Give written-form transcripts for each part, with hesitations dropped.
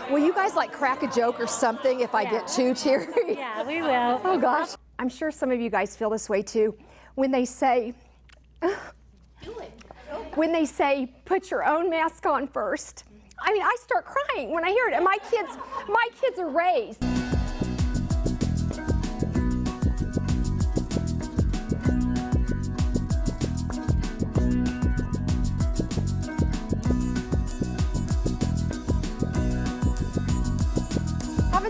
Will you guys like crack a joke or something if I get too teary? Yeah, we will. Oh gosh. I'm sure some of you guys feel this way too. When they say, put your own mask on first. I mean, I start crying when I hear it, and my kids are raised.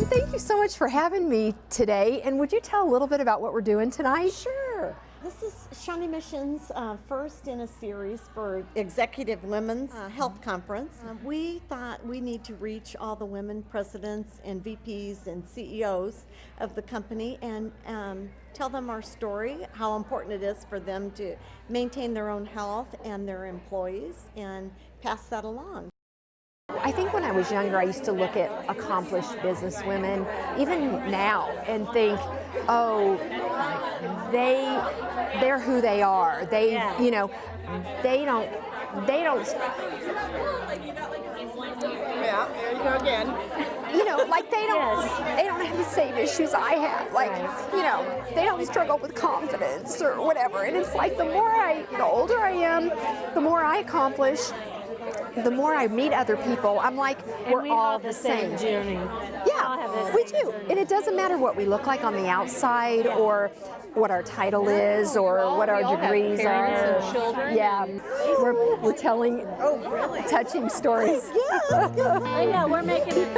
Thank you so much for having me today. And would you tell a little bit about what we're doing tonight? Sure. This is Shawnee Mission's first in a series for Executive Women's Health Conference. We thought we need to reach all the women presidents and VPs and CEOs of the company and tell them our story, how important it is for them to maintain their own health and their employees, and pass that along. I think when I was younger, I used to look at accomplished businesswomen, even now, and think, oh, they're who they are. They, you know, they don't. Yeah, there you go again. You know, like they don't have the same issues I have. Like, you know, they don't struggle with confidence or whatever. And it's like the older I am, the more I accomplish. The more I meet other people, I'm like, we're all the same journey. Yeah, we do. And it doesn't matter what we look like on the outside or what our title is or what our degrees are. And children. Yeah, we're telling touching stories. Yeah, I know, we're making it.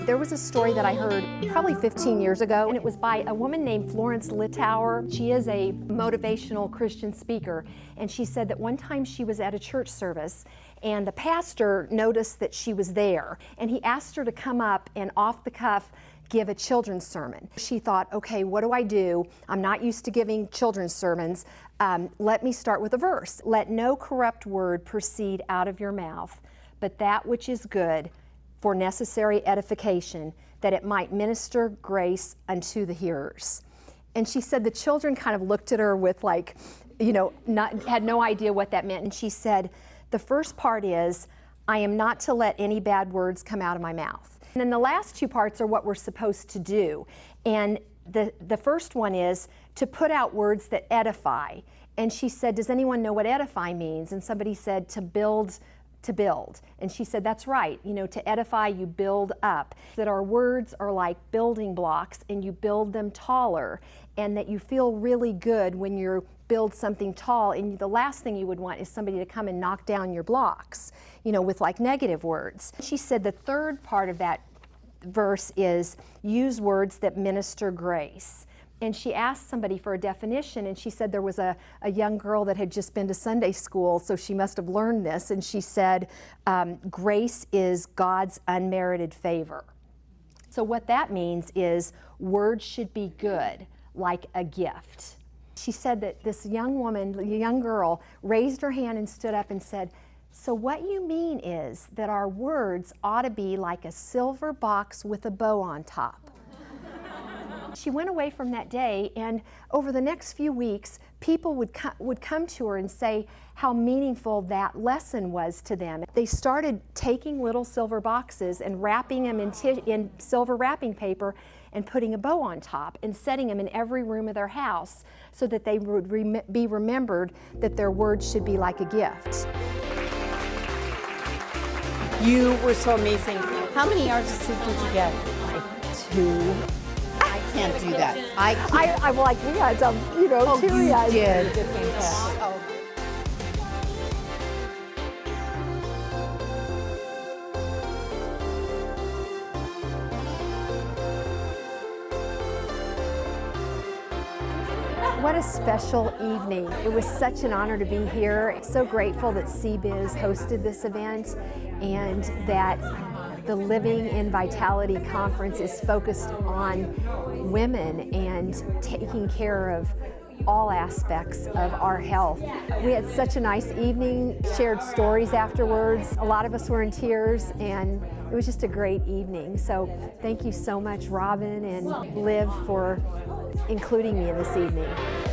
There was a story that I heard probably 15 years ago, and it was by a woman named Florence Littauer. She is a motivational Christian speaker, and she said that one time she was at a church service, and the pastor noticed that she was there, and he asked her to come up and off the cuff give a children's sermon. She thought, okay, what do I do? I'm not used to giving children's sermons. Let me start with a verse. Let no corrupt word proceed out of your mouth, but that which is good for necessary edification, that it might minister grace unto the hearers. And she said the children kind of looked at her with like, you know, had no idea what that meant. And she said, the first part is, I am not to let any bad words come out of my mouth. And then the last two parts are what we're supposed to do. And the first one is to put out words that edify. And she said, does anyone know what edify means? And somebody said, to build. And she said, that's right, you know, to edify, you build up. That our words are like building blocks and you build them taller, and that you feel really good when you build something tall, and the last thing you would want is somebody to come and knock down your blocks, you know, with like negative words. She said the third part of that verse is use words that minister grace. And she asked somebody for a definition, and she said there was a young girl that had just been to Sunday school, so she must have learned this, and she said, grace is God's unmerited favor. So what that means is words should be good, like a gift. She said that this young woman, a young girl, raised her hand and stood up and said, so what you mean is that our words ought to be like a silver box with a bow on top. She went away from that day, and over the next few weeks, people would come to her and say how meaningful that lesson was to them. They started taking little silver boxes and wrapping them in silver wrapping paper and putting a bow on top and setting them in every room of their house so that they would be remembered that their words should be like a gift. You were so amazing. How many RCCs did you get? Like 2. I can't do that. I can't. I'm like, we had some, you know, teary eyes. You did. Fantastic. Oh. What a special evening. It was such an honor to be here. So grateful that CBIZ hosted this event and that the Living in Vitality Conference is focused on women and taking care of all aspects of our health. We had such a nice evening, shared stories afterwards. A lot of us were in tears, and it was just a great evening. So thank you so much, Robin and Liv, for including me in this evening.